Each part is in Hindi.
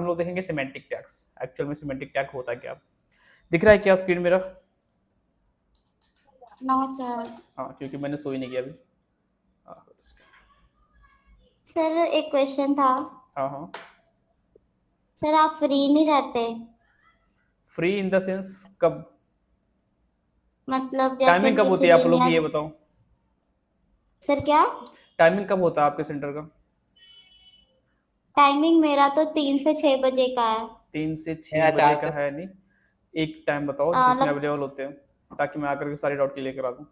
हम लोग देखेंगे सिमेंटिक टैग्स। एक्चुअल में सिमेंटिक टैग होता क्या? दिख रहा है क्या स्क्रीन मेरा? No sir. हाँ, क्योंकि मैंने सो ही नहीं किया अभी। सर एक क्वेश्चन था। हाँ हाँ। सर आप फ्री नहीं रहते? फ्री इन द सेंस कब? मतलब जैसे टाइमिंग कब होती किसी है आप दिन लोग या की, ये बताओ। सर क्या टाइमिंग कब होता है आपके सेंटर का? टाइमिंग? मेरा तो 3 से 6 बजे का है। 3 से 6 मेरा बजे 4 का से। है नहीं। एक टाइम बताओ जिसमें अवेलेबल होते हैं, ताकि मैं आकर के सारे डाउट क्लियर करा दूं।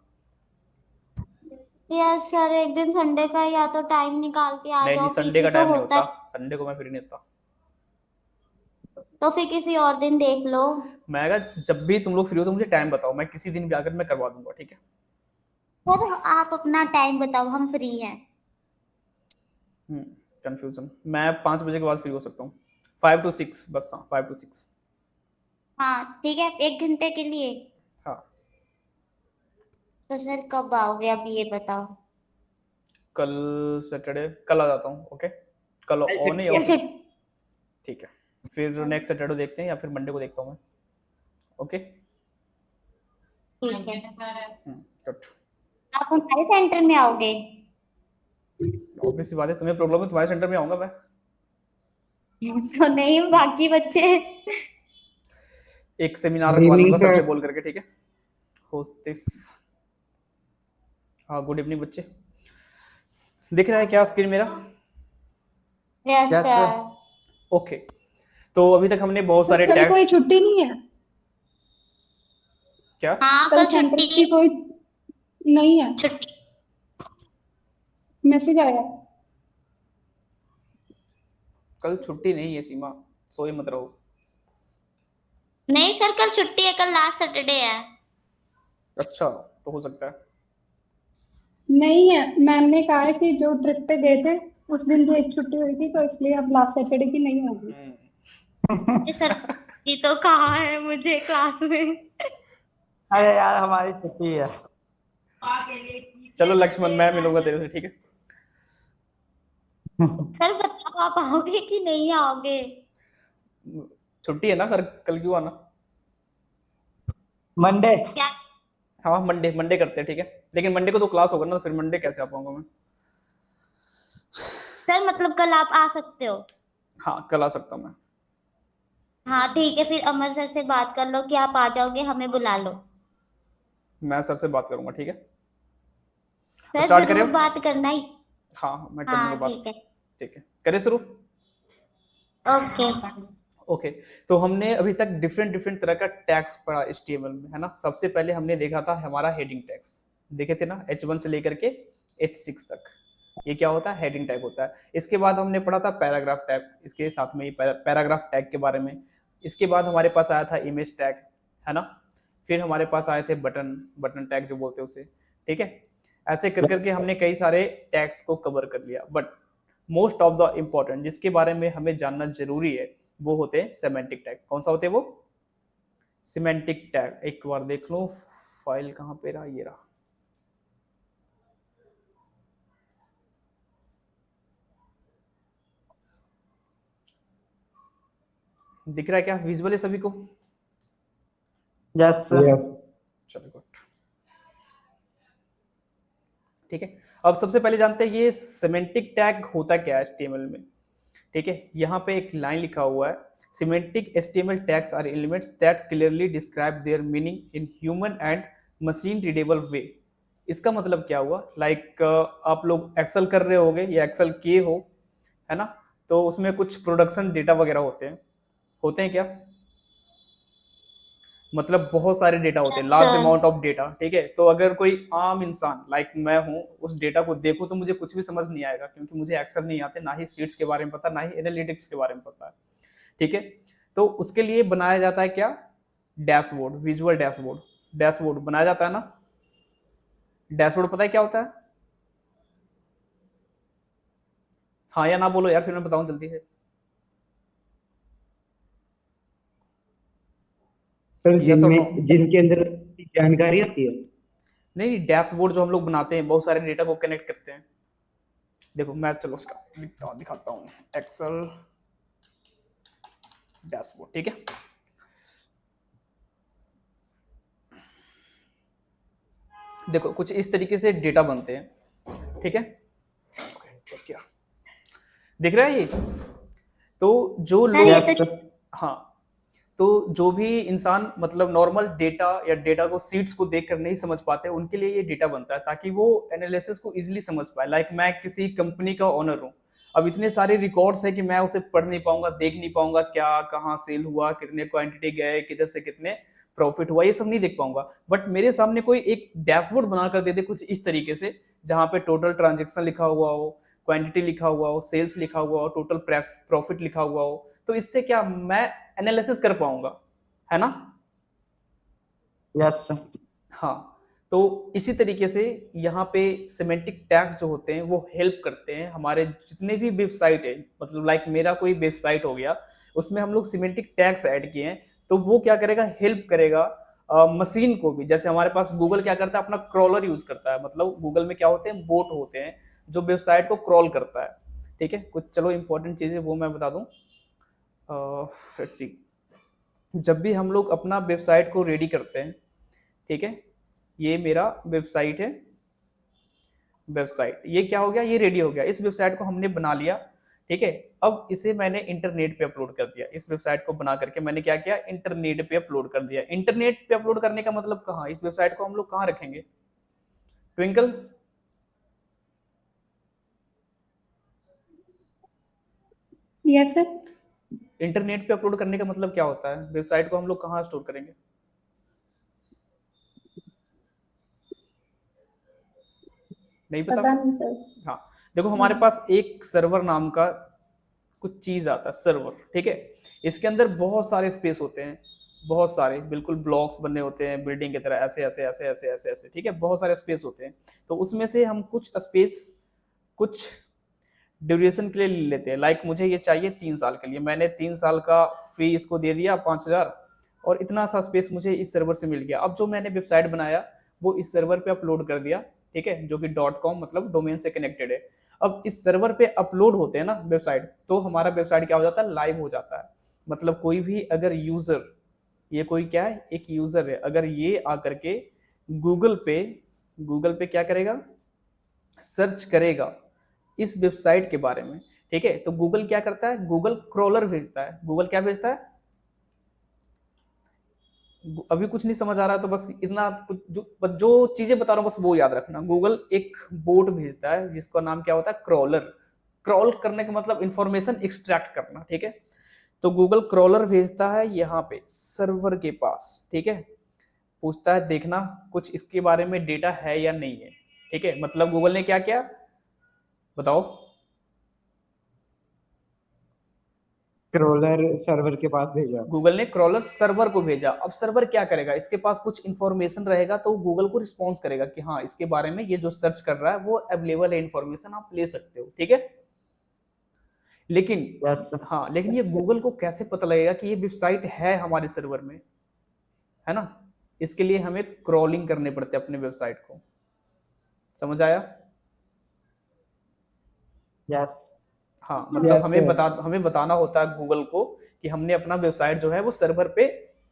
यस सर, एक दिन संडे का या तो टाइम निकाल के आ नहीं नहीं, जाओ, संडे पीसी का तो टाइम नहीं होता होता। है। संडे को मैं फ्री नहीं होता। तो फिर किसी और दिन देख लो। मैं अगर जब भी तुम लोग फ्री हो तो मुझे टाइम बताओ, मैं किसी दिन भी आकर मैं करवा दूंगा, ठीक है? सर आप अपना टाइम बताओ, हम फ्री हैं। कंफ्यूजन। मैं 5 बजे के बाद फ्री हो सकता हूँ। 5 to 6 बस। हाँ, 5 to 6। हाँ ठीक है, 1 घंटे के लिए। हाँ। तो सर कब आओगे अभी ये बताओ। कल सैटरडे, कल आ जाता हूँ। ओके, कल कल ऑन है या छुट्टी है। ऑफ? ठीक है, फिर नेक्स्ट सैटरडे देखते हैं या फिर मंडे को देखता हूँ मैं। ओके। ठीक है, गुड। आप हमारे सेंटर में आओगे? ऑब्वियस सी बात है, तुम्हें प्रॉब्लम है, तुम्हारे सेंटर में आऊंगा मैं। तो नहीं, बाकी बच्चे। एक सेमिनार गुड रखवा इवनिंग लूंगा सर से सर। बोल करके, ठीक है? होस्टिस। हाँ, गुड इवनिंग बच्चे। दिख रहा है क्या स्क्रीन मेरा? Yes yes sir. Sir. Okay. तो अभी तक हमने बहुत सारे कल कोई टैग्स। छुट्टी नहीं है? क्या? हाँ कल कल सेंटर छुट्टी की कोई नहीं है? छुट्टी। मैसेज आया। कल छुट्टी नहीं है सीमा, सोए मत रहो। नहीं सर, कल छुट्टी है, कल लास्ट सैटरडे है। अच्छा, तो हो सकता है। नहीं है, मैम ने कहा है कि जो ट्रिप पे गए थे उस दिन भी एक छुट्टी हुई थी, तो इसलिए अब लास्ट सैटरडे की नहीं होगी। ये सर ये तो कहा है मुझे क्लास में। अरे यार हमारी छुट्टी है। चलो लक्ष्मण, मैं मिलूंगा तेरे से, ठीक है? सर बताओ आप आओगे कि नहीं आओगे? छुट्टी है ना सर, कल क्यों आना? मंडे। क्या? हाँ, मंडे मंडे करते हैं, ठीक है? लेकिन मंडे को तो क्लास होगा ना, तो फिर मंडे कैसे आ पाऊंगा मैं? सर मतलब कल आप आ सकते हो? हाँ, कल आ सकता हूँ मैं। हाँ ठीक है, फिर अमर सर से बात कर लो कि आप आ जाओगे, हमें बुला लो। मैं सर से बात करूंगा, ठीक है? सर स्टार्ट करें? जरूर बात करना ही। हाँ, मैं कर दूंगा हाँ बात। ठीक है। ठीक है, करें शुरू? ओके। ओके। तो हमने अभी तक डिफरेंट डिफरेंट तरह का टैग्स पढ़ा HTML में, है ना? सबसे पहले हमने देखा था हमारा हेडिंग टैग्स, देखे थे ना, H1 से लेकर के H6 तक। ये क्या होता है? हेडिंग टैग होता है। इसके बाद हमने पढ़ा था पैराग्राफ टैग, इसके साथ में ही पैराग्राफ टैग के बारे में। इसके बाद हमारे पास आया था इमेज टैग, है ना? फिर हमारे पास आए थे बटन बटन टैग जो बोलते हैं उसे, ठीक है? ऐसे कर करके हमने कई सारे टैग्स को कवर कर लिया, but most of the important जिसके बारे में हमें जानना जरूरी है वो होते हैं सिमेंटिक टैग। कौन सा होते हैं वो? Semantic tag. एक बार देख लो फाइल कहाँ पे रहा, ये रहा। दिख रहा है क्या? विजुअल है सभी को? Yes sir. चलो गुड। ठीक है, अब सबसे पहले जानते हैं ये सिमेंटिक टैग होता क्या है HTML में। ठीक है, यहाँ पे एक लाइन लिखा हुआ है, semantic HTML tags are elements that clearly describe their meaning in human and machine readable way. इसका मतलब क्या हुआ? लाइक आप लोग एक्सेल कर रहे होगे या एक्सेल किए हो, है ना? तो उसमें कुछ प्रोडक्शन डेटा वगैरह होते हैं क्या? मतलब बहुत सारे डेटा होते हैं, yes large sir. Amount of data, ठीक है? तो अगर कोई आम इंसान लाइक मैं हूँ उस डेटा को देखूँ तो मुझे कुछ भी समझ नहीं आएगा, क्योंकि मुझे एक्सेल नहीं आते, ना ही शीट्स के बारे में पता, ना ही एनालिटिक्स के बारे में पता है, ठीक है? तो उसके लिए बनाया जाता है क्या? Dashboard, visual dashboard. डैशबोर्ड बनाया जाता है ना? डैशबोर्ड पता है क्या होता है? हाँ या ना बोलो यार, फिर मैं बताऊं जल्दी से। सर यस और नो? जिनके अंदर जानकारी होती है। नहीं, डैशबोर्ड जो हम लोग बनाते हैं, बहुत सारे डेटा को कनेक्ट करते हैं। देखो मैं, चलो उसका दिखाता हूँ। एक्सेल डैशबोर्ड, ठीक है। देखो कुछ इस तरीके से डेटा बनते हैं, ठीक है। क्या दिख रहा है ये? तो जो सर ये लोग, तो हाँ, तो जो भी इंसान मतलब नॉर्मल डेटा या डेटा को सीट्स को देखकर नहीं समझ पाते, उनके लिए ये डेटा बनता है ताकि वो एनालिसिस को इजीली समझ पाए। लाइक मैं किसी कंपनी का ओनर हूँ, अब इतने सारे रिकॉर्ड्स है कि मैं उसे पढ़ नहीं पाऊंगा, देख नहीं पाऊंगा, क्या कहाँ सेल हुआ, कितने क्वांटिटी गए, किधर से कितने प्रॉफिट हुआ, ये सब नहीं देख पाऊंगा। बट मेरे सामने कोई एक डैशबोर्ड बनाकर दे दे कुछ इस तरीके से, जहाँ पे टोटल ट्रांजेक्शन लिखा हुआ हो, क्वांटिटी लिखा हुआ हो, सेल्स लिखा हुआ हो, टोटल प्रॉफिट लिखा हुआ हो, तो इससे क्या मैं एनालिसिस कर पाऊंगा, है ना। यस हाँ, तो इसी तरीके से यहाँ पे सिमेंटिक टैग्स जो होते हैं वो हेल्प करते हैं हमारे जितने भी वेबसाइट है, मतलब लाइक मेरा कोई वेबसाइट हो गया, उसमें हम लोग सिमेंटिक टैग्स ऐड किए हैं, तो वो क्या करेगा, हेल्प करेगा मशीन को भी। जैसे हमारे पास गूगल क्या करता है, अपना क्रॉलर यूज करता है, मतलब गूगल में क्या होते हैं, बोट होते हैं जो वेबसाइट को क्रॉल करता है, ठीक है। कुछ चलो इंपॉर्टेंट चीजें वो मैं बता दूं। लेट्स सी, जब भी हम लोग अपना वेबसाइट को रेडी करते हैं, ठीक है, ये मेरा वेबसाइट है, वेबसाइट ये क्या हो गया, ये रेडी हो गया, इस वेबसाइट को हमने बना लिया, ठीक है। अब इसे मैंने इंटरनेट पे अपलोड कर दिया, इस वेबसाइट को बना करके मैंने क्या किया, इंटरनेट पे अपलोड कर दिया। इंटरनेट पे अपलोड करने का मतलब कहाँ, इस वेबसाइट को हम लोग कहाँ रखेंगे, ट्विंकल? Yes sir. इंटरनेट पे अपलोड करने का मतलब क्या होता है, वेबसाइट को हम लोग कहाँ स्टोर करेंगे? नहीं पता? पता नहीं सर। हाँ, देखो हमारे पास एक सर्वर नाम का कुछ चीज आता है, सर्वर, ठीक है। इसके अंदर बहुत सारे स्पेस होते हैं, बहुत सारे, बिल्कुल ब्लॉक्स बने होते हैं बिल्डिंग की तरह, ऐसे ऐसे ऐसे ऐसे ऐसे ऐसे, ठीक है, बहुत सारे स्पेस होते हैं। तो उसमें से हम कुछ स्पेस कुछ ड्यूरेशन के लिए ले लेते हैं। लाइक मुझे ये चाहिए 3 साल के लिए, मैंने 3 साल का फी इसको दे दिया 5,000, और इतना सा स्पेस मुझे इस सर्वर से मिल गया। अब जो मैंने वेबसाइट बनाया वो इस सर्वर पे अपलोड कर दिया, ठीक है, जो कि .com मतलब डोमेन से कनेक्टेड है। अब इस सर्वर पे अपलोड होते हैं ना वेबसाइट, तो हमारा वेबसाइट क्या हो जाता है, लाइव हो जाता है। मतलब कोई भी अगर यूजर, ये कोई क्या है, एक यूजर है, अगर ये आकर के गूगल पे क्या करेगा, सर्च करेगा इस वेबसाइट के बारे में, ठीक है, तो गूगल क्या करता है, गूगल क्रॉलर भेजता है। गूगल क्या भेजता है, अभी कुछ नहीं समझ आ रहा तो बस इतना कुछ जो चीजें बता रहा हूँ बस वो याद रखना। गूगल एक बोट भेजता है जिसका नाम क्या होता है, क्रॉलर। क्रॉल करने का मतलब इंफॉर्मेशन एक्सट्रैक्ट करना, ठीक है। तो गूगल क्रॉलर भेजता है यहाँ पे सर्वर के पास, ठीक है, पूछता है देखना कुछ इसके बारे में डेटा है या नहीं है, ठीक है। मतलब गूगल ने क्या किया बताओ, क्रॉलर सर्वर के पास भेजा। गूगल ने क्रॉलर सर्वर को भेजा। अब सर्वर क्या करेगा, इसके पास कुछ इंफॉर्मेशन रहेगा तो गूगल को रिस्पॉन्स करेगा कि हाँ इसके बारे में ये जो सर्च कर रहा है वो अवेलेबल है, इंफॉर्मेशन आप ले सकते हो, ठीक है। लेकिन यस हाँ, लेकिन ये गूगल को कैसे पता लगेगा कि ये वेबसाइट है हमारे सर्वर में, है ना। इसके लिए हमें क्रॉलिंग करने पड़ते हैं अपने वेबसाइट को, समझ आया? यस हाँ, मतलब Yes, sir. हमें बताना होता है गूगल को कि हमने अपना वेबसाइट जो है वो सर्वर पे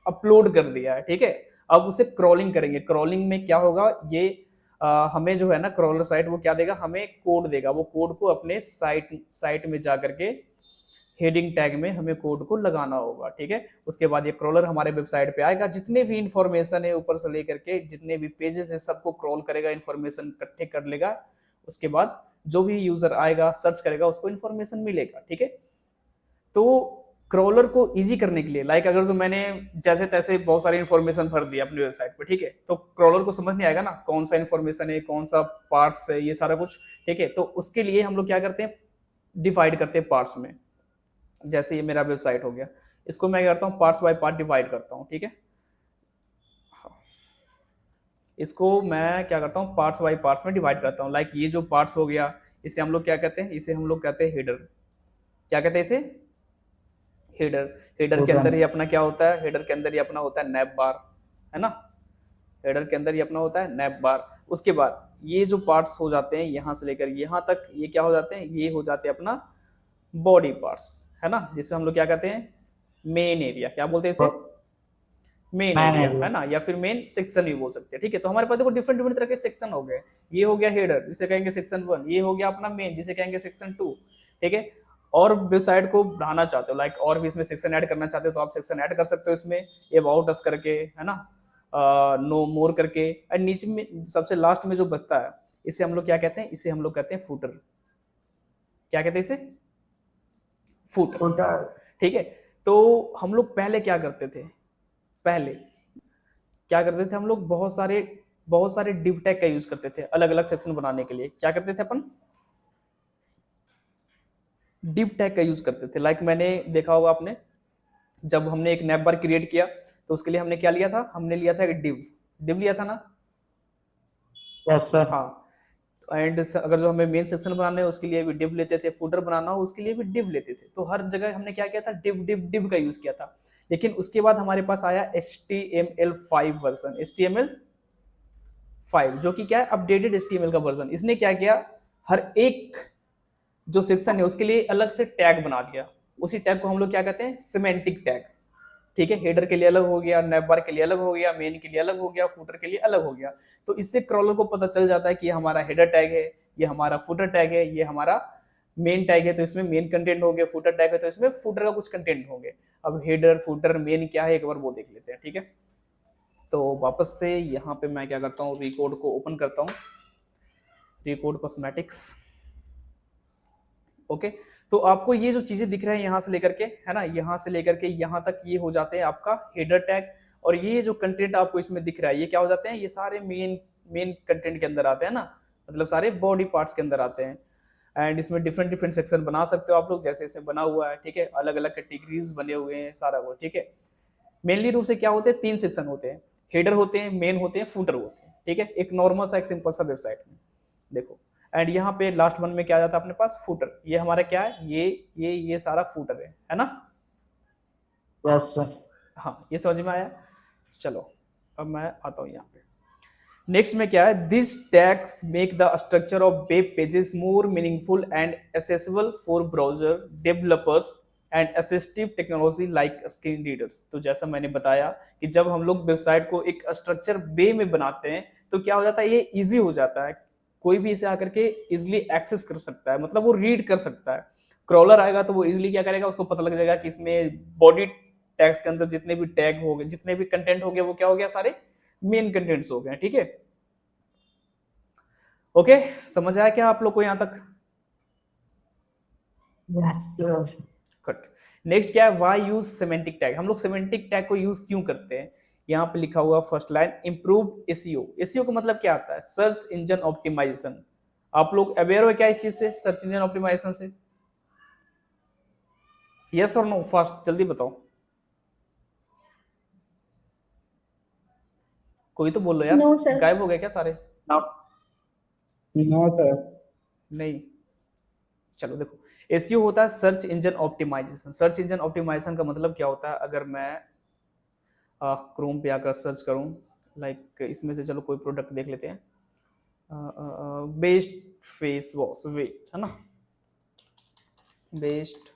अपलोड कर दिया है, ठीक है। अब उसे क्रॉलिंग करेंगे। क्रॉलिंग में क्या होगा, ये हमें जो है ना क्रॉलर साइट वो क्या देगा, हमें कोड देगा। वो कोड को अपने साइट में जा करके हेडिंग टैग में हमें कोड को लगाना होगा, ठीक है। उसके बाद ये क्रॉलर हमारे वेबसाइट पे आएगा, जितने भी इंफॉर्मेशन है ऊपर से लेकर के जितने भी पेजेस है सबको क्रॉल करेगा, इंफॉर्मेशन इकट्ठे कर लेगा। उसके बाद जो भी यूजर आएगा सर्च करेगा उसको इन्फॉर्मेशन मिलेगा, ठीक है। तो क्रॉलर को इजी करने के लिए, लाइक अगर जो मैंने जैसे तैसे बहुत सारी इन्फॉर्मेशन भर दी अपनी वेबसाइट पर, ठीक है, तो क्रॉलर को समझ नहीं आएगा ना कौन सा इन्फॉर्मेशन है, कौन सा पार्ट्स है, ये सारा कुछ, ठीक है। तो उसके लिए हम लोग क्या करते हैं, डिवाइड करते हैं पार्ट्स में। जैसे ये मेरा वेबसाइट हो गया, इसको मैं क्या करता हूँ, पार्ट्स बाय पार्ट डिवाइड करता हूँ, ठीक है। इसको मैं क्या करता हूँ, पार्ट्स बाय पार्ट्स में डिवाइड करता हूँ। लाइक ये जो पार्ट्स हो गया इसे हम लोग क्या कहते हैं, इसे हम लोग कहते हैं हेडर। क्या कहते हैं इसे, हेडर। हेडर के अंदर ही अपना क्या होता है, हेडर के अंदर ही अपना होता है नैप बार, है ना। हेडर के अंदर ही अपना होता है नैप बार। उसके बाद ये जो पार्ट्स हो जाते हैं यहाँ से लेकर यहाँ तक, ये क्या हो जाते हैं, ये हो जाते हैं अपना बॉडी पार्ट्स, है ना, जिसे हम लोग क्या कहते हैं, मेन एरिया, क्या बोलते हैं इसे, मेन Main एरिया, area। है ना, या फिर मेन सेक्शन भी बोल सकते हैं, ठीक है। तो हमारे पास देखो डिफरेंट डिफरेंट तरह के सेक्शन हो गए। ये हो गया हेडर जिसे कहेंगे सेक्शन 1, ये हो गया अपना मेन जिसे कहेंगे सेक्शन 2, ठीक है। और वेबसाइट को बढ़ाना चाहते हो, लाइक और भी इसमें सेक्शन ऐड करना चाहते हो तो आप सेक्शन ऐड कर सकते हो इसमें, अबाउट अस करके, है ना, नो मोर करके। और नीचे में सबसे लास्ट में जो बचता है इसे हम लोग क्या कहते हैं, इसे हम लोग कहते हैं फुटर। क्या कहते हैं इसे, फुटर, Footer। ठीक है। तो हम लोग पहले क्या करते थे, पहले क्या करते थे हम लोग, बहुत सारे डिव टैग का यूज करते थे अलग अलग सेक्शन बनाने के लिए। क्या करते थे अपन, डिव टैग का यूज करते थे। लाइक मैंने देखा होगा आपने, जब हमने एक नैप बार क्रिएट किया तो उसके लिए हमने क्या लिया था, हमने लिया था एक डिव लिया था ना, Yes sir। हाँ। एंड अगर जो हमें मेन सेक्शन बनाना है उसके लिए भी डिव लेते थे, फुटर बनाना हो उसके लिए भी डिव लेते थे। तो हर जगह हमने क्या किया था, डिव डिव डिव का यूज किया था। लेकिन उसके बाद हमारे पास आया HTML5 वर्जन, HTML5 जो कि क्या है, अपडेटेड HTML का वर्जन। इसने क्या किया, हर एक जो सेक्शन है उसके लिए अलग से टैग बना दिया। उसी टैग को हम लोग क्या कहते हैं, सिमेंटिक टैग, ठीक है। हेडर के लिए अलग हो गया, नैपबार के लिए अलग हो गया, मेन के लिए अलग हो गया, फुटर के लिए अलग हो गया। तो इससे क्रॉलर को पता चल जाता है कि ये हमारा हेडर टैग है, ये हमारा फुटर टैग है, ये हमारा मेन टैग है तो इसमें मेन कंटेंट होंगे, फुटर टैग है तो इसमें फुटर का कुछ कंटेंट होंगे। अब हेडर फुटर मेन क्या है एक बार वो देख लेते हैं, ठीक है। तो वापस से यहाँ पे मैं क्या करता हूँ, रिकॉर्ड को ओपन करता हूँ, रिकॉर्ड कॉस्मेटिक्स, ओके। तो आपको ये जो चीजें दिख रहे हैं यहाँ से लेकर के, है ना, यहाँ से लेकर के यहाँ तक ये हो जाते हैं आपका हेडर टैग। और ये जो कंटेंट आपको इसमें दिख रहा है ये क्या हो जाते हैं, ये सारे मेन कंटेंट के अंदर आते हैं ना, मतलब सारे बॉडी पार्ट्स के अंदर आते हैं। एंड इसमें डिफरेंट डिफरेंट सेक्शन बना सकते हो आप लोग, जैसे इसमें बना हुआ है, ठीक है। अलग अलग कैटेगरीज बने हुए हैं सारा वो, ठीक है। मेनली रूप से क्या होते हैं, 3 सेक्शन होते हैं, हेडर होते हैं, मेन होते हैं, फुटर होते हैं, ठीक है। एक नॉर्मल सा एक सिंपल सा वेबसाइट में देखो। एंड यहाँ पे लास्ट वन में क्या आ जाता है अपने पास, फुटर। ये हमारा क्या है, ये सारा फुटर है ना। Yes sir। हाँ, ये समझ में आया। चलो अब मैं आता हूँ यहाँ पे, नेक्स्ट में क्या है, this tags make the structure of web pages more meaningful and accessible for browser developers and assistive technology like screen readers. तो जैसा मैंने बताया कि जब हम लोग वेबसाइट को एक स्ट्रक्चर वे में बनाते हैं तो क्या हो जाता है, ये इजी हो जाता है, कोई भी इसे आकर के इजिली एक्सेस कर सकता है, मतलब वो रीड कर सकता है। क्रॉलर आएगा तो वो इजिली क्या करेगा, उसको पता लग जाएगा कि इसमें बॉडी टैग्स के अंदर जितने भी टैग हो गए, जितने भी कंटेंट हो गए, वो क्या हो गया, सारे मेन कंटेंट्स हो गए, ठीक है। ओके, समझ आया क्या आप लोग को यहाँ तक? Yes sir। कट। नेक्स्ट क्या है, व्हाई यूज सिमेंटिक टैग। हम लोग सिमेंटिक टैग को यूज क्यों करते हैं, यहाँ पे लिखा हुआ first line, improve SEO. SEO का मतलब क्या आता है, सर्च इंजन ऑप्टिमाइजेशन। आप लोग अवेयर हो क्या इस चीज से, सर्च इंजन ऑप्टिमाइजेशन से? यस और नो, फास्ट जल्दी बताओ, कोई तो बोलो यार। No, sir। गायब हो गए क्या सारे? No। No sir। नहीं, चलो देखो, एसईओ होता है search engine optimization. Search engine optimization का मतलब क्या होता है, अगर मैं क्रोम पे आकर सर्च करूं, लाइक इसमें से चलो कोई प्रोडक्ट देख लेते हैं, बेस्ट फेस वॉश, वेट, है ना, best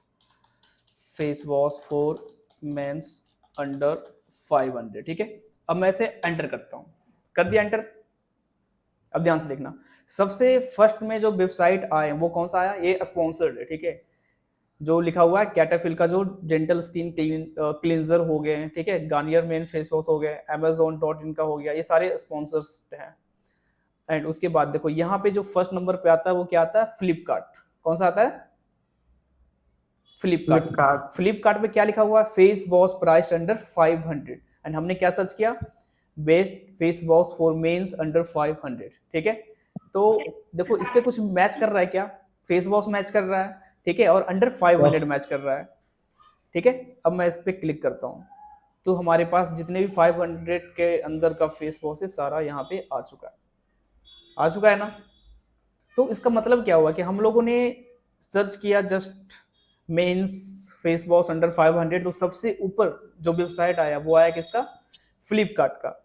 face wash for men's under 500, ठीक है। अब मैं इसे एंटर करता हूं, कर दिया एंटर। अब ध्यान से देखना, सबसे फर्स्ट में जो वेबसाइट आए वो कौन सा आया, ये स्पॉन्सर्ड है, ठीक है। जो लिखा हुआ है कैटाफिल का जो जेंटल स्किन क्लींजर हो गए, ठीक है, गार्नियर मेन फेस वॉश हो गए, amazon.in का हो गया, ये सारे स्पॉन्सर्स हैं। एंड उसके बाद देखो यहाँ पे जो फर्स्ट नंबर पे आता है वो क्या आता है, फ्लिपकार्ट। कौन सा आता है, फ्लिपकार्ट। Flipkart। फ्लिपकार्ट पे क्या लिखा हुआ है, face wash price under 500। And हमने क्या सर्च किया, best face wash for men's under 500, ठीक है। तो देखो इससे कुछ मैच कर रहा है क्या, फेस वॉश मैच कर रहा है, ठीक है, और अंडर 500 Yes। मैच कर रहा है, ठीक है। अब मैं इस पे क्लिक करता हूँ तो हमारे पास जितने भी 500 के अंदर का फेस वॉश है सारा यहाँ पे आ चुका है ना। तो इसका मतलब क्या हुआ कि हम लोगों ने सर्च किया just men's face wash under 500, तो सबसे ऊपर जो वेबसाइट आया वो आया किसका, फ्लिपकार्ट का।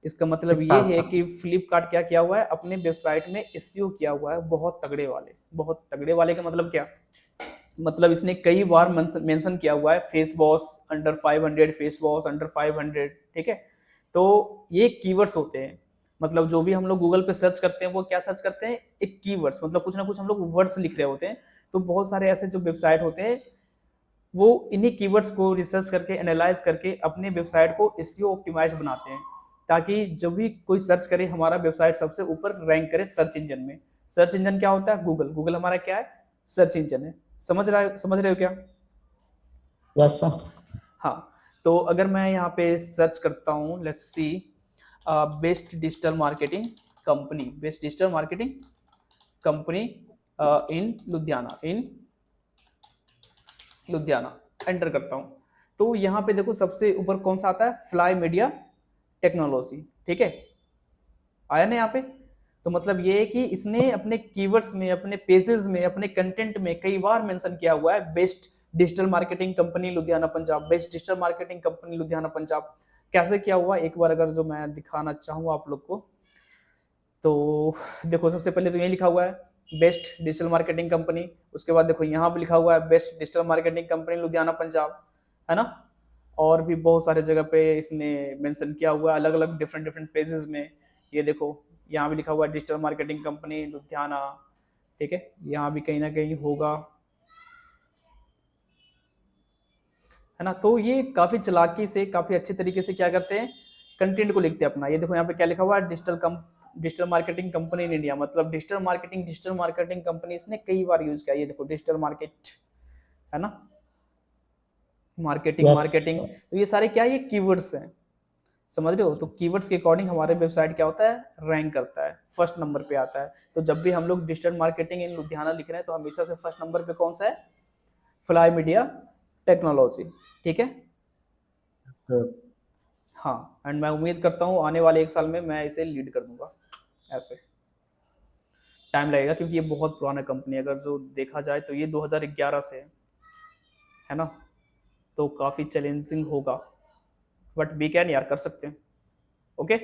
इसका मतलब ये है कि फ्लिपकार्ट क्या किया हुआ है, अपने वेबसाइट में एसईओ किया हुआ है बहुत तगड़े वाले। बहुत तगड़े वाले का मतलब क्या, मतलब इसने कई बार मेंशन किया हुआ है face wash under 500, face wash under 500, ठीक है। तो ये कीवर्ड्स होते हैं, मतलब जो भी हम लोग गूगल पे सर्च करते हैं वो क्या सर्च करते हैं, एक कीवर्ड्स, मतलब कुछ ना कुछ हम लोग वर्ड्स लिख रहे होते हैं। तो बहुत सारे ऐसे जो वेबसाइट होते हैं वो इन्हीं कीवर्ड्स को रिसर्च करके एनालाइज करके अपने वेबसाइट को एसईओ ऑप्टिमाइज बनाते हैं, ताकि जब भी कोई सर्च करे हमारा वेबसाइट सबसे ऊपर रैंक करे सर्च इंजन में। सर्च इंजन क्या होता है, गूगल। गूगल हमारा क्या है, सर्च इंजन है। समझ रहे हो क्या? Yes sir. हाँ, तो अगर मैं यहाँ पे सर्च करता हूँ, let's see best digital marketing company, best digital marketing company in Ludhiana, enter करता हूँ। तो यहाँ पे देखो सबसे ऊपर कौन सा आता है, फ्लाई मीडिया टेक्नोलॉजी, ठीक है, आया ना यहाँ पे। तो मतलब ये है कि इसने अपने कीवर्ड्स में, अपने पेजेस में, अपने कंटेंट में कई बार मेंशन किया हुआ है best digital marketing company Ludhiana Punjab, best digital marketing company Ludhiana Punjab. कैसे किया हुआ, एक बार अगर जो मैं दिखाना चाहूँ आप लोग को, तो देखो सबसे पहले तो ये लिखा हुआ है बेस्ट डिजिटल मार्केटिंग कंपनी, उसके बाद देखो यहाँ पे लिखा हुआ है best digital marketing company Ludhiana Punjab, है ना। और भी बहुत सारे जगह पे इसने मेंशन किया हुआ है अलग अलग डिफरेंट पेजेस में। ये देखो यहाँ भी लिखा हुआ है डिजिटल मार्केटिंग कंपनी लुधियाना, ठीक है, यहाँ भी कहीं ना कहीं होगा, है ना। तो ये काफी चालाकी से, काफी अच्छे तरीके से क्या करते हैं, कंटेंट को लिखते हैं अपना। ये देखो यहाँ पे क्या लिखा हुआ है, digital marketing company in India, मतलब डिजिटल मार्केटिंग कंपनी इसने कई बार यूज किया। ये देखो डिजिटल मार्केट, है ना, मार्केटिंग Yes, मार्केटिंग। sir. तो ये सारे क्या है, ये कीवर्ड्स हैं, समझ रहे हो। तो कीवर्ड्स के अकॉर्डिंग हमारे वेबसाइट क्या होता है, रैंक करता है, फर्स्ट नंबर पे आता है। तो जब भी हम लोग डिजिटल मार्केटिंग इन लुधियाना लिख रहे हैं तो हमेशा से फर्स्ट नंबर पे कौन सा है, फ्लाई मीडिया टेक्नोलॉजी, ठीक है। Sir. हाँ, एंड मैं उम्मीद करता हूँ आने वाले 1 साल में मैं इसे लीड कर दूंगा। ऐसे टाइम लगेगा क्योंकि ये बहुत पुराना कंपनी है, अगर जो देखा जाए तो ये 2011 से है ना, तो काफी चैलेंजिंग होगा, बट वी कैन यार, कर सकते हैं। Okay,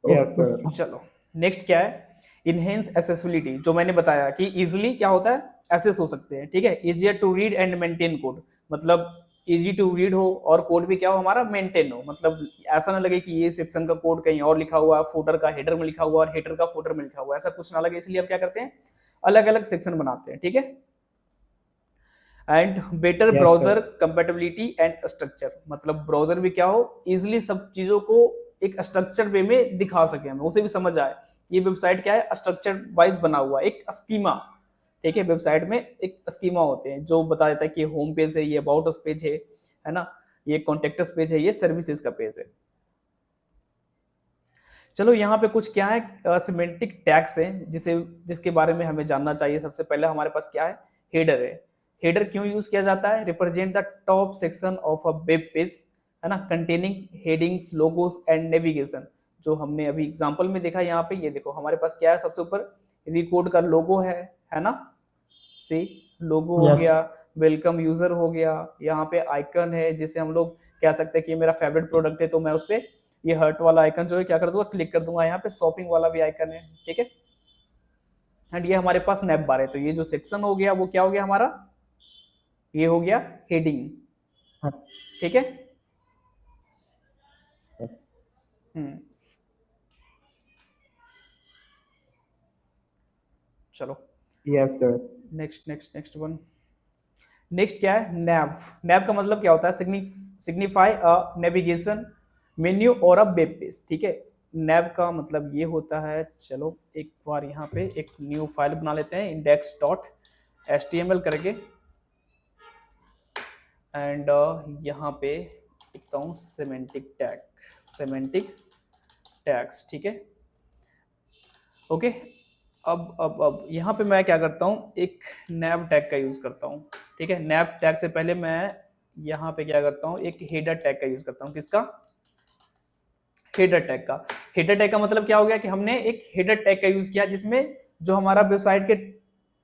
Yes, sir. चलो नेक्स्ट क्या है, इनहेंस एसेसिबिलिटी, जो मैंने बताया कि इजीली क्या होता है, एसेस हो सकते हैं, ठीक है। Easier to read and maintain code, मतलब इजी टू रीड हो और कोड भी क्या हो हमारा, मेंटेन हो। मतलब ऐसा ना लगे कि ये सेक्शन का कोड कहीं और लिखा हुआ है, फुटर का हेडर में लिखा हुआ और हेडर का फुटर में लिखा हुआ, ऐसा कुछ ना लगे, इसलिए आप क्या करते हैं, अलग अलग सेक्शन बनाते हैं, ठीक है। And better Yes, browser compatibility and structure, मतलब ब्राउजर भी क्या हो, इजिली सब चीजों को एक स्ट्रक्चर वे में दिखा सके, हमें उसे भी समझ आए ये वेबसाइट क्या है, स्ट्रक्चर वाइज बना हुआ एक स्कीमा, ठीक है। वेबसाइट में एक स्कीमा होते हैं जो बता देता है कि होम पेज है, ये अबाउट अस पेज है ना, ये कॉन्टेक्ट अस पेज है, ये सर्विसेज का पेज है। चलो यहाँ पे कुछ क्या है, सिमेंटिक टैग्स है जिसके बारे में हमें जानना चाहिए। सबसे पहले हमारे पास क्या है, हेडर है। हेडर क्यों यूज किया जाता है, represent the top section of a web page, है ना, containing headings, logos and navigation. जो हमने अभी एग्जांपल में देखा यहाँ पे, ये देखो हमारे पास क्या है, सबसे ऊपर रिकॉर्ड का लोगो है ना, सी लोगो हो Yes. गया, वेलकम यूजर हो गया, यहाँ पे आइकन है जिसे हम लोग कह सकते हैं कि ये मेरा फेवरेट प्रोडक्ट है, तो मैं उस पर ये हर्ट वाला आइकन जो है क्या कर दूंगा, क्लिक कर दूंगा। यहाँ पे शॉपिंग वाला भी आइकन है, ठीक है। एंड ये हमारे पास नैप बार है, तो ये जो सेक्शन हो गया वो क्या हो गया हमारा, ये हो गया हेडिंग, ठीक है। चलो Yes, sir. Next one. Next क्या है, नैव। नैव का मतलब क्या होता है, सिग्निफाई अ नेविगेशन मेन्यू और अ वेब पेज, ठीक है। नैव का मतलब ये होता है, चलो एक बार यहाँ पे एक न्यू फाइल बना लेते हैं, index.html करके, एंड यहाँ पे लिखता हूँ सेमेंटिक टैग्स, ठीक है। ओके, अब यहाँ पे मैं क्या करता हूँ, एक नैव टैग का यूज करता हूँ, ठीक है। नैव टैग से पहले मैं यहाँ पे क्या करता हूँ, एक हेडर टैग का यूज करता हूँ। किसका, हेडर टैग का। हेडर टैग का मतलब क्या हो गया कि हमने एक हेडर टैग का यूज किया जिसमें जो हमारा वेबसाइट के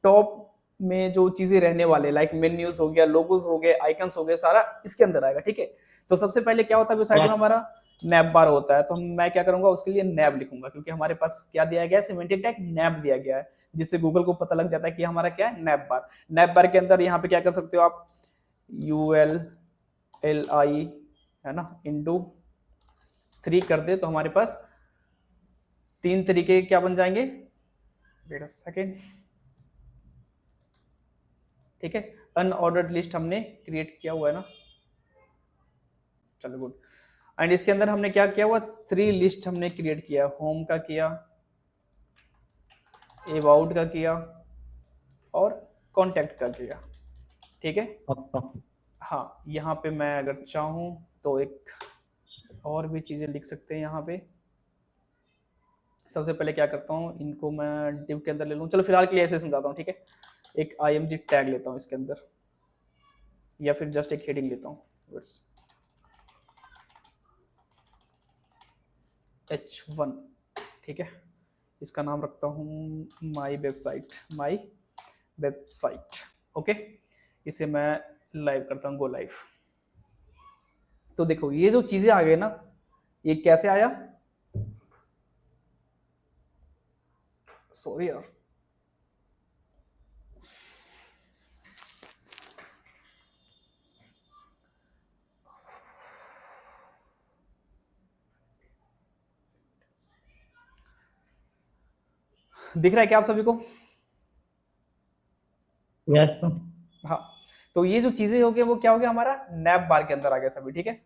टॉप में जो चीजें रहने वाले, लाइक मेन्यूज हो गया, लोगोस हो गए, आइकन्स हो गए, सारा इसके अंदर आएगा, ठीक है। तो सबसे पहले क्या होता है वेबसाइट में हमारा, नैब बार होता है, तो मैं क्या करूंगा, उसके लिए नैब लिखूंगा, क्योंकि हमारे पास क्या दिया गया है, सिमेंटिक टैग नैब दिया गया है, जिससे गूगल को पता लग जाता है कि हमारा क्या है, नैब बार। नैब बार के अंदर यहाँ पे क्या कर सकते हो आप, ULLI है ना इंटू 3 कर दे तो हमारे पास 3 तरीके क्या बन जाएंगे, वेट अ सेकेंड, ठीक है। अनऑर्डर्ड लिस्ट हमने क्रिएट किया हुआ है ना, चलो गुड। एंड इसके अंदर हमने क्या किया हुआ, 3 लिस्ट हमने क्रिएट किया, होम का किया, अबाउट का किया और कॉन्टैक्ट का किया, ठीक है। हाँ, यहाँ पे मैं अगर चाहूँ तो एक और भी चीजें लिख सकते हैं यहाँ पे। सबसे पहले क्या करता हूँ, इनको मैं डिव के अंदर ले लूँ, चलो फिलहाल के लिए ऐसे समझाता हूँ, ठीक है। एक IMG टैग लेता हूँ इसके अंदर, या फिर जस्ट एक हेडिंग लेता हूँ, H1, ठीक है। इसका नाम रखता हूँ माई वेबसाइट, ओके। इसे मैं लाइव करता हूँ, गो लाइव। तो देखो ये जो चीजें आ गई ना, ये कैसे आया, सॉरी यार, दिख रहा है क्या आप सभी को? यस हाँ, तो ये जो चीजें हो गई वो क्या हो गया, हमारा नैब बार के अंदर आ गया सभी, ठीक है।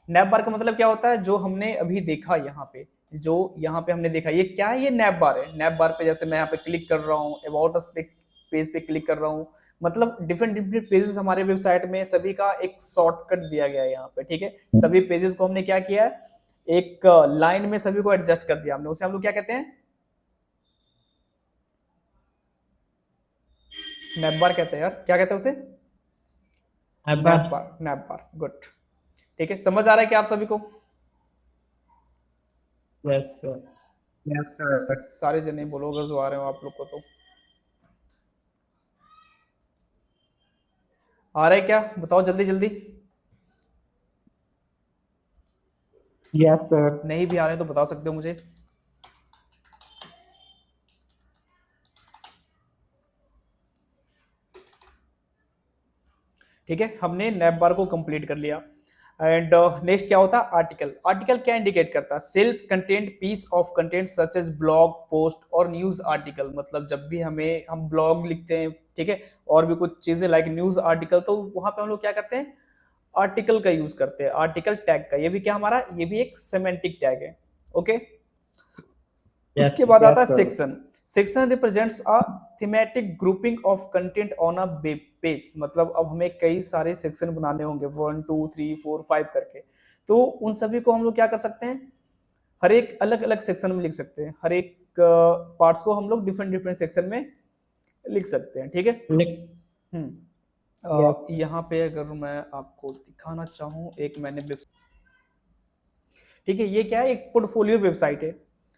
नैब बार का मतलब क्या होता है, जो हमने अभी देखा यहाँ पे, जो यहाँ पे हमने देखा, ये क्या है, ये नैब बार है। नैब बार पे जैसे मैं यहाँ पे क्लिक कर रहा हूँ, अबाउट अस पेज पे क्लिक कर रहा हूँ, मतलब डिफरेंट डिफरेंट पेजेस हमारे वेबसाइट में, सभी का एक शॉर्टकट दिया गया है यहाँ पे, ठीक है। सभी पेजेस को हमने क्या किया है, एक लाइन में सभी को एडजस्ट कर दिया हमने, उसे हम लोग क्या कहते हैं, नैब बार कहते हैं यार, क्या कहते हैं उसे, नैब बार, गुड, ठीक है। समझ आ रहा है क्या आप सभी को? यस सर सारे जने बोलो अगर जो आ रहे हो आप लोग को, तो आ रहा है क्या, बताओ जल्दी जल्दी। यस सर नहीं भी आ रहे तो बता सकते हो मुझे। ठीक है, हमने नैब बार को कंप्लीट कर लिया। एंड नेक्स्ट क्या होता है, आर्टिकल। आर्टिकल क्या इंडिकेट करता है, self content piece of content such as blog post और न्यूज आर्टिकल। मतलब जब भी हम ब्लॉग लिखते हैं, ठीक है, और भी कुछ चीजें लाइक न्यूज आर्टिकल, तो वहां पे हम लोग क्या करते हैं, आर्टिकल का यूज करते हैं, आर्टिकल टैग का। ये भी क्या हमारा, ये भी एक सेमेंटिक टैग है, ओके। उसके बाद आता है section. Section represents a thematic grouping of content on a web page. मतलब अब हमें कई सारे सेक्शन बनाने होंगे, 1 2 3 4 5 करके, तो उन सभी को हम लोग क्या कर सकते हैं, हर एक अलग अलग सेक्शन में लिख सकते हैं, हर एक पार्ट्स को हम लोग डिफरेंट डिफरेंट सेक्शन में लिख सकते हैं, ठीक है। यहाँ पे अगर मैं आपको दिखाना चाहूँ, एक मैंने, ठीक है, ये क्या है, एक पोर्टफोलियो वेबसाइट है,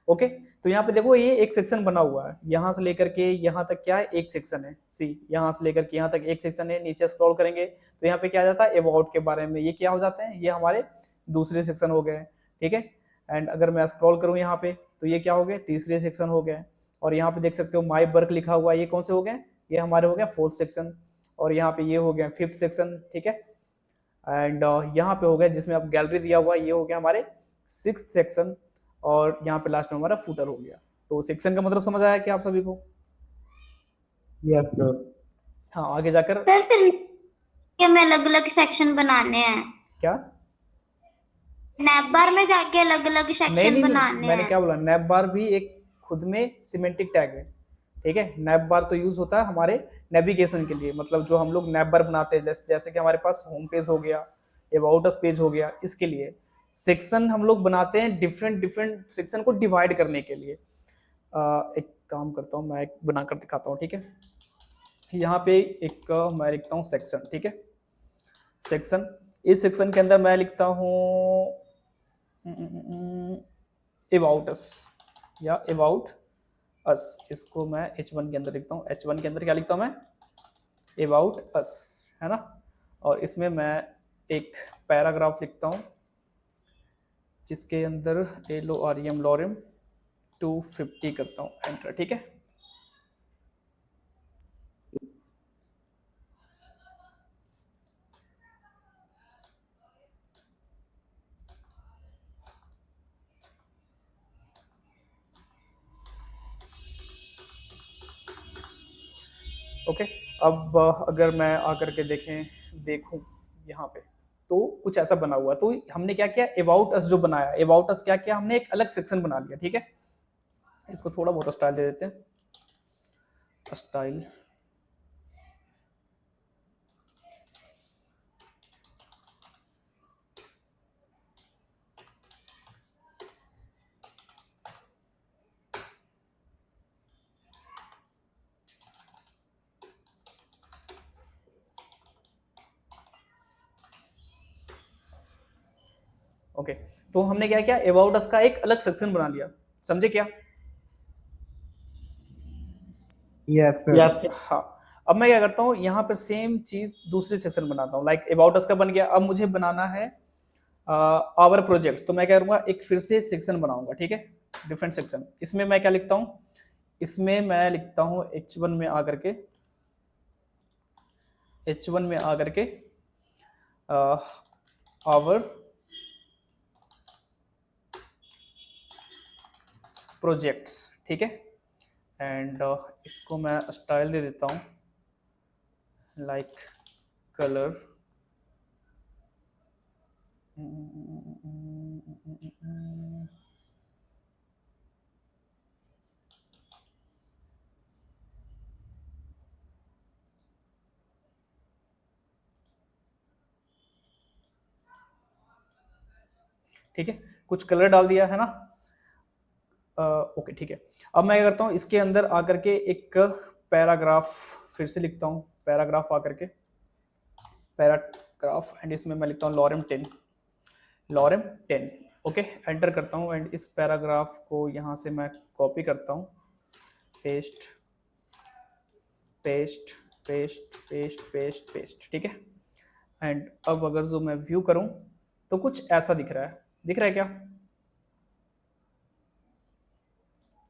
ओके। तो यहाँ पे देखो ये एक सेक्शन बना हुआ है, यहाँ से लेकर के यहाँ तक क्या है, एक सेक्शन है, सी यहाँ से लेकर के यहाँ तक एक सेक्शन है। नीचे स्क्रॉल करेंगे तो यहाँ पे क्या आ जाता है, अबाउट के बारे में, ये क्या हो जाते हैं, ये हमारे दूसरे सेक्शन हो गए, ठीक है। एंड अगर मैं स्क्रॉल करूँ यहाँ पे तो ये क्या हो गए, तीसरे सेक्शन हो गए। और यहाँ पे देख सकते हो माई वर्क लिखा हुआ है, ये कौन से हो गए, ये हमारे हो गए 4th सेक्शन। और यहाँ पे ये हो गया 5th सेक्शन, ठीक है। एंड यहाँ पे हो गया जिसमें अब गैलरी दिया हुआ है, ये हो गया हमारे 6th सेक्शन। और यहाँ पे लास्ट में हमारा फुटर हो गया। तो सेक्शन का मतलब समझ आया क्या आप सभी को? Yes sir. हाँ, आगे जाकर सर फिर हमें अलग अलग सेक्शन बनाने हैं, क्या, नैब बार में जाके अलग अलग नहीं सेक्शन नहीं बनाने मैंने हैं। क्या बोला, नैब बार भी एक खुद में सिमेंटिक टैग है, ठीक है। नैब बार तो यूज होता है हमारे नेविगेशन के लिए, मतलब जो हम लोग नैब बार बनाते हैं, जैसे कि हमारे पास होम पेज हो गया, अबाउट अस पेज हो गया, इसके लिए सेक्शन हम लोग बनाते हैं, डिफरेंट डिफरेंट सेक्शन को डिवाइड करने के लिए। एक काम करता हूँ, मैं एक बनाकर दिखाता हूँ, ठीक है। यहाँ पे एक मैं लिखता हूँ सेक्शन, ठीक है, सेक्शन। इस सेक्शन के अंदर मैं लिखता हूँ अबाउट अस या अबाउट अस। इसको मैं H1 के अंदर लिखता हूँ। H1 के अंदर क्या लिखता हूँ मैं, अबाउट अस, है ना। और इसमें मैं एक पैराग्राफ लिखता हूँ, जिसके अंदर LOREM लॉरेम 250 करता हूँ, एंटर। ठीक है, ओके। अब अगर मैं आकर के देखूं यहाँ पे, तो कुछ ऐसा बना हुआ। तो हमने क्या किया, अबाउट अस जो बनाया, अबाउट अस क्या किया हमने, एक अलग सेक्शन बना लिया। ठीक है, इसको थोड़ा बहुत स्टाइल दे देते हैं, स्टाइल। ओके, तो हमने क्या किया, अबाउट अस का एक अलग सेक्शन बना लिया, समझे क्या? Yes, sir. Yes, sir. हाँ, अब मैं क्या करता हूँ, यहाँ पर सेम चीज दूसरी सेक्शन बनाता हूँ। लाइक अबाउट अस का बन गया, अब मुझे बनाना है आवर प्रोजेक्ट्स। तो मैं क्या करूँगा, एक फिर से सेक्शन बनाऊंगा। ठीक है, डिफरेंट सेक्शन। इसमें मैं क्या लिखता हूँ, इसमें मैं लिखता हूँ H1 में आकर के, H1 में आकर के आवर प्रोजेक्ट्स। ठीक है, एंड इसको मैं स्टाइल दे देता हूँ, लाइक कलर, ठीक है, कुछ कलर डाल दिया है ना। ओके, ठीक है। अब मैं क्या करता हूँ, इसके अंदर आकर के एक पैराग्राफ फिर से लिखता हूँ, पैराग्राफ आकर के, पैराग्राफ, एंड इसमें मैं लिखता हूँ लॉरेम 10, लॉरेम 10। ओके, एंटर करता हूँ, एंड इस पैराग्राफ को यहाँ से मैं कॉपी करता हूँ, paste paste paste paste paste paste. ठीक है, एंड अब अगर जो मैं व्यू करूँ तो कुछ ऐसा दिख रहा है, दिख रहा है क्या?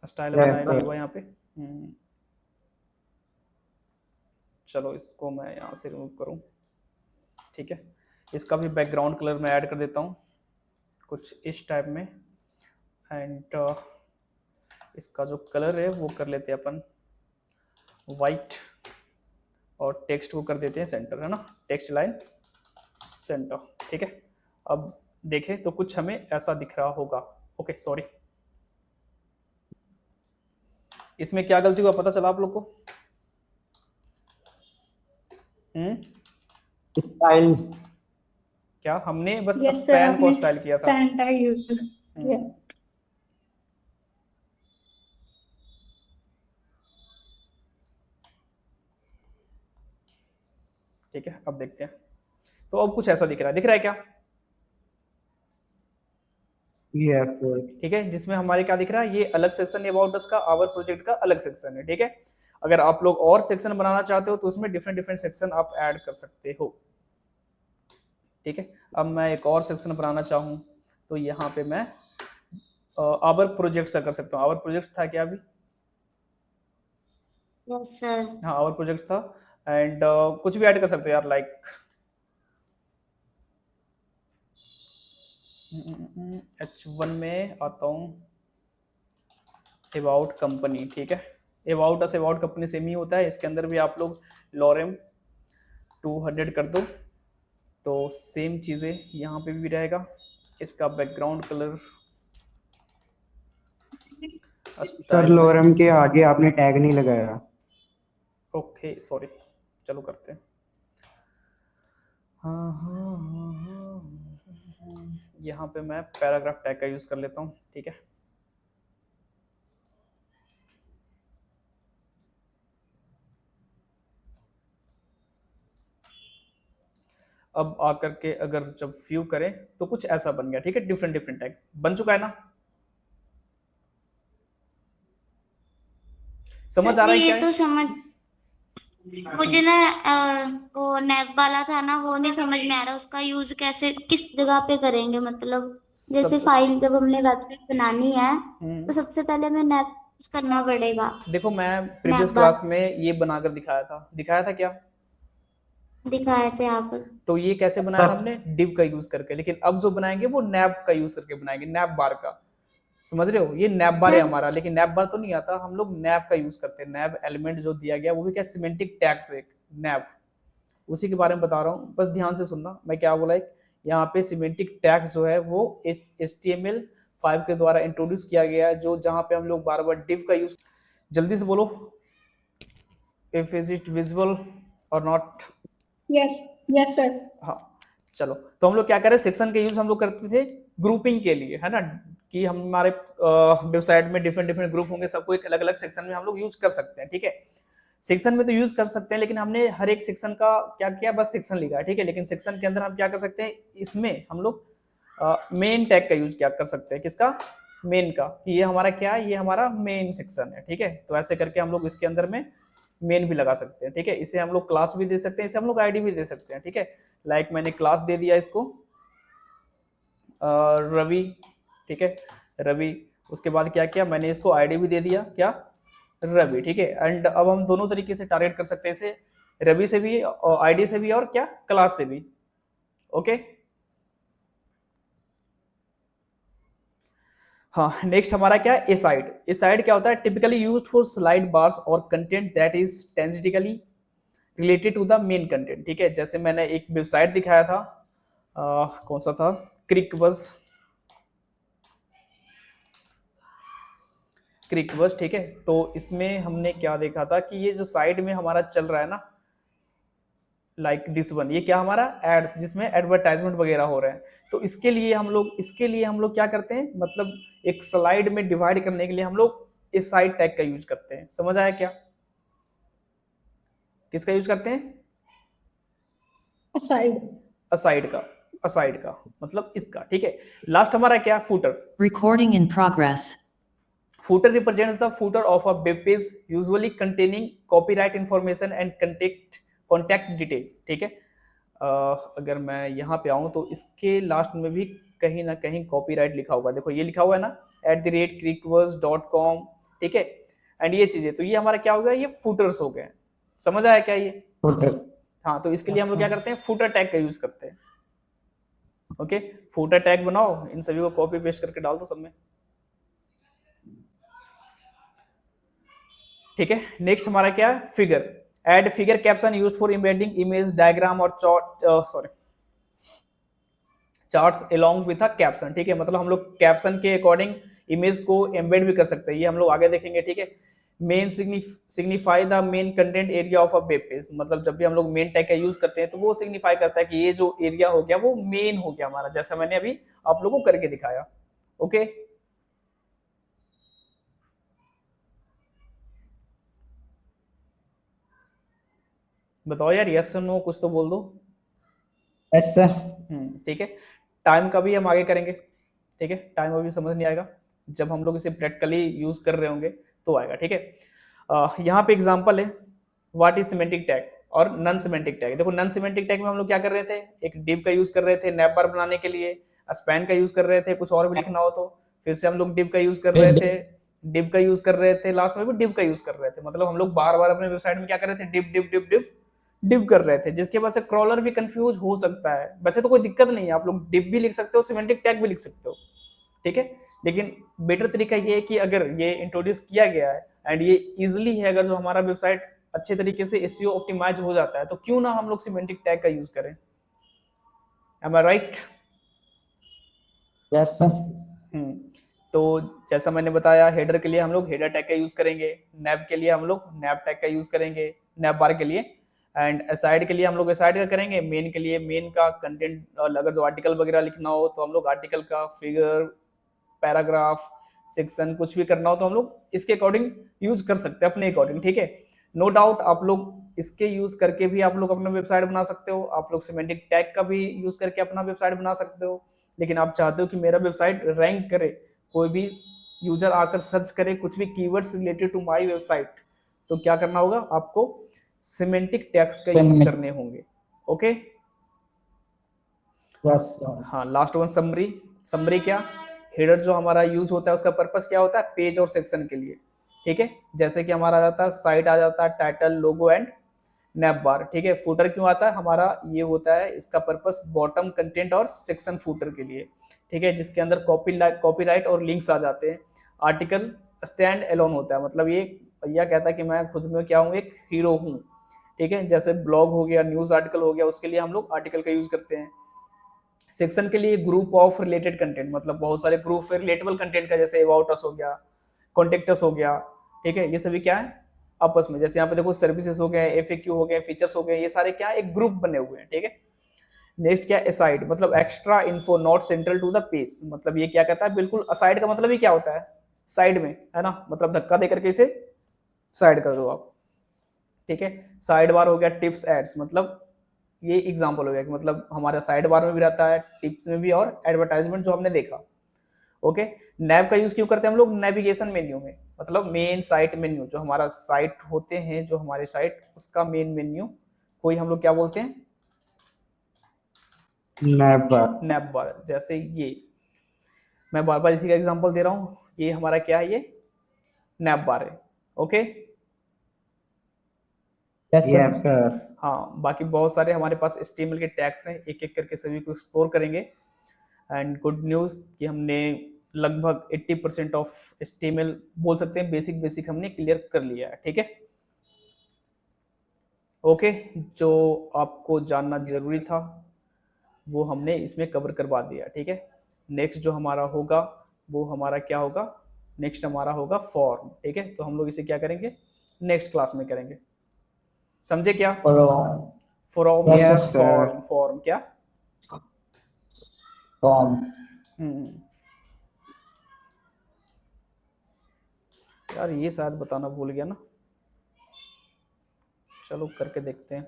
स्टाइल Yes, बनाया नहीं sir. हुआ यहाँ पे। चलो इसको मैं यहाँ से रिमूव करूँ। ठीक है, इसका भी बैकग्राउंड कलर मैं ऐड कर देता हूँ कुछ इस टाइप में, एंड इसका जो कलर है वो कर लेते हैं अपन वाइट, और टेक्स्ट को कर देते हैं सेंटर, है ना, टेक्स्ट लाइन सेंटर। ठीक है, अब देखें तो कुछ हमें ऐसा दिख रहा होगा। ओके, सॉरी, इसमें क्या गलती हुआ पता चला आप लोग को? Style. क्या हमने बस Yes, sir. स्पैन को आपने स्टाइल किया था? span tag use किया। ठीक है, अब देखते हैं। तो अब कुछ ऐसा दिख रहा है क्या? Yes, sir. ठीक है, जिसमें हमारे क्या दिख रहा है, ये अलग सेक्शन है अबाउट अस का, आवर प्रोजेक्ट का अलग सेक्शन है। ठीक है, अगर आप लोग और सेक्शन बनाना चाहते हो तो उसमें डिफरेंट डिफरेंट सेक्शन आप ऐड कर सकते हो। ठीक है, अब मैं एक और सेक्शन बनाना चाहूँ तो यहाँ पे मैं आवर प्रोजेक्ट से कर सकता हूँ। आवर प्रोजेक्ट था क्या अभी? Yes sir. हाँ, आवर प्रोजेक्ट था, एंड कुछ भी ऐड कर सकते हो यार, लाइक H1 में आता हूँ अबाउट कंपनी। ठीक है, about us about company same ही होता है, इसके अंदर भी आप लोग लॉरेम 200 कर दो तो सेम चीज़ें यहाँ पे भी रहेगा। इसका बैकग्राउंड कलर सर लोरम के आगे आपने टैग नहीं लगाया। ओके, सॉरी, चलो करते हैं। यहाँ पे मैं पैराग्राफ टैग का यूज कर लेता हूँ। ठीक है, अब आकर के अगर जब व्यू करें तो कुछ ऐसा बन गया। ठीक है, डिफरेंट डिफरेंट टैग बन चुका है ना, समझ आ रहा है ये क्या है? तो समझ, मुझे ना वो नैप वाला था ना, वो नहीं समझ में आ रहा, उसका यूज कैसे किस जगह पे करेंगे, मतलब जैसे सब फाइल जब हमने वेबसाइट बनानी है तो हम्म, सबसे पहले हमें नैप यूज करना पड़ेगा। देखो मैं नैप प्रीवियस बार क्लास में ये बनाकर दिखाया था क्या? दिखाए थे आप। तो ये कैसे बनाया था हमने? डिव का यूज करके, लेकिन अब जो बनाएंगे वो नैप का यूज करके बनाएंगे, नैप बार का। समझ रहे हो? ये नैप बार है सर हमारा, लेकिन नैप बार तो नहीं आता, हम लोग नैप का यूज करते हैं। नैप एलिमेंट जो दिया गया वो भी क्या, सिमेंटिक टैग्स है नैप, उसी के बारे में बता रहा हूँ, बस ध्यान से सुनना मैं क्या बोला। एक यहाँ पे सिमेंटिक टैग्स जो है वो HTML5 के द्वारा इंट्रोड्यूस किया गया है, जो जहाँ पे हम लोग बार बार डिव का यूज। जल्दी से बोलो, इफ इज इट विजिबल और नॉट। Yes, yes sir. हाँ, चलो तो हम लोग क्या करें, सेक्शन के यूज हम लोग करते थे ग्रुपिंग के लिए, है ना, कि हम हमारे वेबसाइट में डिफरेंट डिफरेंट ग्रुप होंगे, सबको एक अलग अलग सेक्शन में हम लोग यूज कर सकते हैं, ठीक है। सेक्शन में तो यूज कर सकते हैं, लेकिन हमने हर एक सेक्शन का क्या किया, बस सेक्शन लिखा है, ठीक है। लेकिन सेक्शन के अंदर हम क्या कर सकते हैं, इसमें हम लोग मेन टैग का यूज क्या कर सकते हैं, किसका, मेन का, कि ये हमारा क्या है, ये हमारा मेन सेक्शन है, ठीक है। तो ऐसे करके हम लोग इसके अंदर में मेन भी लगा सकते हैं, ठीक है। इसे हम लोग क्लास भी दे सकते हैं, इसे हम लोग आईडी भी दे सकते हैं, ठीक है। लाइक मैंने क्लास दे दिया इसको रवि, ठीक है, रवि। उसके बाद क्या किया मैंने, इसको आईडी भी दे दिया, क्या, रवि, ठीक है। एंड अब हम दोनों तरीके से टारगेट कर सकते हैं इसे, रवि से भी और आईडी से भी और क्या, क्लास से भी, ओके। हाँ, नेक्स्ट हमारा क्या है, एसाइड। एसाइड क्या होता है, typically used for slide bars और content that is tangentially related to the main content, ठीक है। जैसे मैंने एक वेबसाइट दिखाया था, कौन सा था, क्रिकबज़, क्रिकबज़, ठीक है। तो इसमें हमने क्या देखा था कि ये जो साइड में हमारा चल रहा है ना, लाइक दिस वन, ये क्या हमारा एड्स, जिसमें एडवर्टाइजमेंट वगैरह हो रहे हैं। तो इसके लिए हम लोग क्या करते हैं, मतलब एक स्लाइड में डिवाइड करने के लिए हम लोग इस साइड टैग का यूज करते हैं। समझ आया क्या, किसका यूज करते हैं, असाइड। असाइड का मतलब इसका, ठीक है। लास्ट हमारा क्या, footer. Recording in progress. Footer represents the footer of a web page, usually containing copyright information and contact detail, ठीक है। अगर मैं यहाँ पे आऊँ तो इसके लास्ट में भी कहीं ना कहीं कॉपीराइट लिखा होगा, देखो ये लिखा हुआ है ना, @crickbuzz.com, ठीक है। एंड ये चीजें, तो ये हमारा क्या हो गया, ये फूटर्स हो गए। समझ आया क्या ये? फुटर। हाँ, तो इसके लिए हम लोग क्या करते हैं, फूटर टैग का यूज करते हैं, ओके। फूटर टैग बनाओ, इन सभी को कॉपी पेस्ट करके डाल दो सब में, ठीक है। नेक्स्ट हमारा क्या है, figure. Add figure caption used for embedding image, diagram और charts along with a caption, ठीक है। मतलब हम लोग कैप्शन के अकॉर्डिंग इमेज को एम्बेड भी कर सकते हैं, ये हम लोग आगे देखेंगे, ठीक है। Main signify the main content area of a web page, मतलब जब भी हम लोग मेन टैग का यूज करते हैं तो वो सिग्निफाई करता है कि ये जो एरिया हो गया वो मेन हो गया हमारा, जैसा मैंने अभी आप लोगों को करके दिखाया, ओके। बताओ यार, यस नो कुछ तो बोल दो। Yes sir. ठीक है। टाइम का भी हम आगे करेंगे, ठीक है। टाइम अभी समझ नहीं आएगा, जब हम लोग इसे प्रैक्टिकली यूज कर रहे होंगे तो आएगा, ठीक है। यहाँ पे एग्जांपल है, व्हाट इज सिमेंटिक टैग और नॉन सिमेंटिक टैग। देखो नॉन सिमेंटिक टैग में हम लोग क्या कर रहे थे, एक डिव का यूज कर रहे थे नैप बार बनाने के लिए, स्पैन का यूज कर रहे थे, कुछ और भी लिखना हो तो फिर से हम लोग डिव का यूज कर रहे थे, लास्ट में भी डिव का यूज कर रहे थे। मतलब हम लोग बार बार अपने वेबसाइट में क्या कर रहे थे, div div div div div कर रहे थे, जिसके वजह से क्रॉलर भी कंफ्यूज हो सकता है। वैसे तो कोई दिक्कत नहीं है, आप लोग डिव भी लिख सकते हो, सिमेंटिक टैग भी लिख सकते हो, ठीक है। लेकिन बेटर तरीका ये है कि अगर ये इंट्रोड्यूस किया गया है एंड ये इजिली है, अगर जो हमारा वेबसाइट अच्छे तरीके से एसईओ ऑप्टिमाइज हो जाता है, तो क्यों ना हम लोग सिमेंटिक टैग का यूज करें। एम आई राइट? Yes sir. तो जैसा मैंने बताया, हेडर के लिए हम लोग हेडर टैग का यूज करेंगे, नैप के लिए हम लोग नैप टैग का यूज करेंगे, नैप बार के लिए, एंड असाइड के लिए हम लोग असाइड का करेंगे, मेन के लिए मेन का कंटेंट, अगर जो आर्टिकल वगैरह लिखना हो तो हम लोग आर्टिकल का, फिगर, पैराग्राफ, सेक्शन कुछ भी करना हो तो हम लोग इसके अकॉर्डिंग यूज कर सकते हैं, अपने अकॉर्डिंग, ठीक है। नो डाउट आप लोग इसके यूज करके भी आप लोग अपना वेबसाइट बना सकते हो, आप लोग सिमेंटिक टैग का भी यूज करके अपना वेबसाइट बना सकते हो। लेकिन आप चाहते हो कि मेरा वेबसाइट रैंक करे, कोई भी यूजर आकर सर्च करे कुछ भी keywords related to my website, तो क्या करना होगा, आपको सिमेंटिक टैग्स का यूज करने होंगे, ओके। Yes sir. हाँ, लास्ट वन समरी। समरी क्या, हेडर जो हमारा यूज होता है उसका पर्पस क्या होता है, पेज और सेक्शन के लिए, ठीक है। जैसे कि हमारा आ जाता है साइट, आ जाता है टाइटल, लोगो एंड नैप बार, ठीक है। फुटर क्यों आता है, हमारा ये होता है इसका पर्पस बॉटम कंटेंट और सेक्शन फुटर के लिए, ठीक है, जिसके अंदर कॉपीराइट और लिंक्स आ जाते हैं। आर्टिकल स्टैंड एलोन होता है, मतलब ये भैया कहता है कि मैं खुद में क्या हूँ, एक हीरो हूँ, ठीक है। जैसे ब्लॉग हो गया, न्यूज आर्टिकल हो गया, उसके लिए हम लोग आर्टिकल का यूज करते हैं। सेक्शन के लिए ग्रुप ऑफ रिलेटेड कंटेंट, मतलब बहुत सारे ग्रुप रिलेटेबल कंटेंट का, जैसे अबाउट अस हो गया, कॉन्टेक्टस हो गया, ठीक है। ये सभी क्या है आपस में, जैसे यहाँ पे देखो सर्विसेज हो गए, एफएक्यू हो गए, फीचर्स हो गए, ये सारे क्या एक ग्रुप बने हुए हैं, ठीक है। नेक्स्ट क्या, असाइड, मतलब extra info not central to the page, मतलब ये क्या कहता है, बिल्कुल असाइड का मतलब ही क्या होता है, साइड में, है ना, मतलब धक्का दे करके इसे साइड कर दो आप, ठीक है। साइड बार हो गया, टिप्स एड्स, मतलब ये एग्जांपल हो गया कि मतलब हमारा साइड बार में भी रहता है, टिप्स में भी, और एडवर्टाइजमेंट जो हमने देखा, ओके। नैव का यूज क्यों करते हैं हम लोग, नेविगेशन मेन्यू में, मतलब मेन साइट मेन्यू, जो हमारा साइट होते हैं, जो हमारे साइट, उसका मेन मेन्यू कोई हम लोग क्या बोलते हैं, नैप बार। नैप बार। जैसे ये मैं बार बार इसी का एग्जांपल दे रहा हूँ, ये हमारा क्या है, ये नैप बार है, ओके। Yes sir. हाँ, बाकी बहुत सारे हमारे पास HTML के टैग्स हैं, एक एक करके सभी को एक्सप्लोर करेंगे। एंड गुड न्यूज़ कि हमने लगभग 80% ऑफ HTML बोल सकते हैं, बेसिक हमने क्लियर कर लिया है, ठीक है। ओके, जो आपको जानना जरूरी था वो हमने इसमें कवर करवा दिया, ठीक है। नेक्स्ट जो हमारा होगा वो हमारा क्या होगा, नेक्स्ट हमारा होगा फॉर्म, ठीक है। तो हम लोग इसे क्या करेंगे, नेक्स्ट क्लास में करेंगे, समझे क्या। फॉर्म Yes, या sir. फॉर्म क्या, फॉर्म। यार ये शायद बताना भूल गया ना, चलो करके देखते हैं।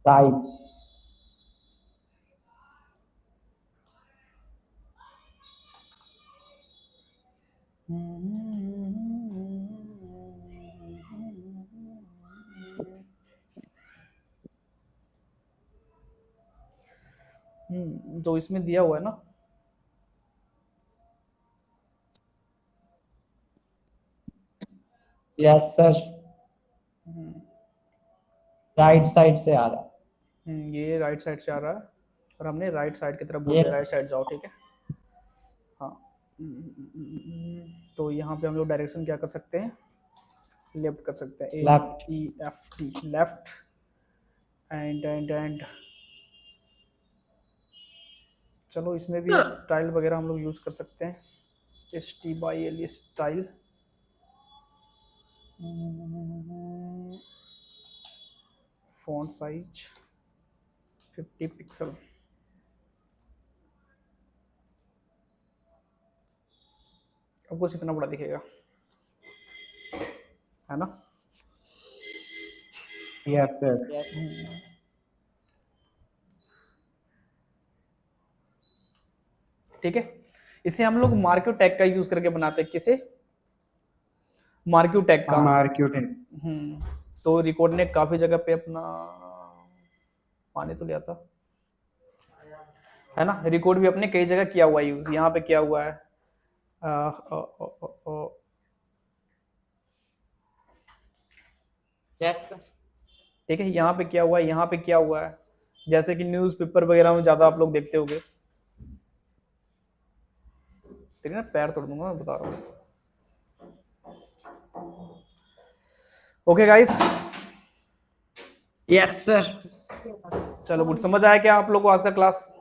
टाइप। जो इसमें दिया हुआ है ना, यस सर, राइट साइड से आ रहा है। ये राइट साइड से आ रहा है और हमने राइट साइड की तरफ बोल ये- दिया, राइट साइड जाओ, ठीक है। हाँ, तो यहाँ पे हम लोग डायरेक्शन क्या कर सकते हैं, लेफ्ट कर सकते हैं, Left. LEFT, लेफ्ट एंड चलो इसमें भी स्टाइल वगैरह हम लोग यूज कर सकते हैं, STYL style, font size 50 pixel, अब कुछ इतना बड़ा दिखेगा, है ना। Yes sir. ठीक है, इसे हम लोग मार्क्यू टैग का यूज करके बनाते हैं, किसे, मार्क्यू टैग का। मार्क्यूट। तो रिकॉर्ड ने काफी जगह पे अपना पानी तो लिया था, है ना। रिकॉर्ड भी अपने कई जगह किया हुआ है यूज, यहाँ पे किया हुआ है, यस सर। ठीक है, यहाँ पे किया हुआ है, यहाँ पे किया हुआ है, जैसे कि न्यूज़पेपर वगैरह में ज्यादा आप लोग देखते होंगे। तेरे ना पैर तोड़ दूंगा, मैं बता रहा हूँ। Okay guys, yes sir. चलो गुड, समझ आया क्या आप लोग को आज का क्लास।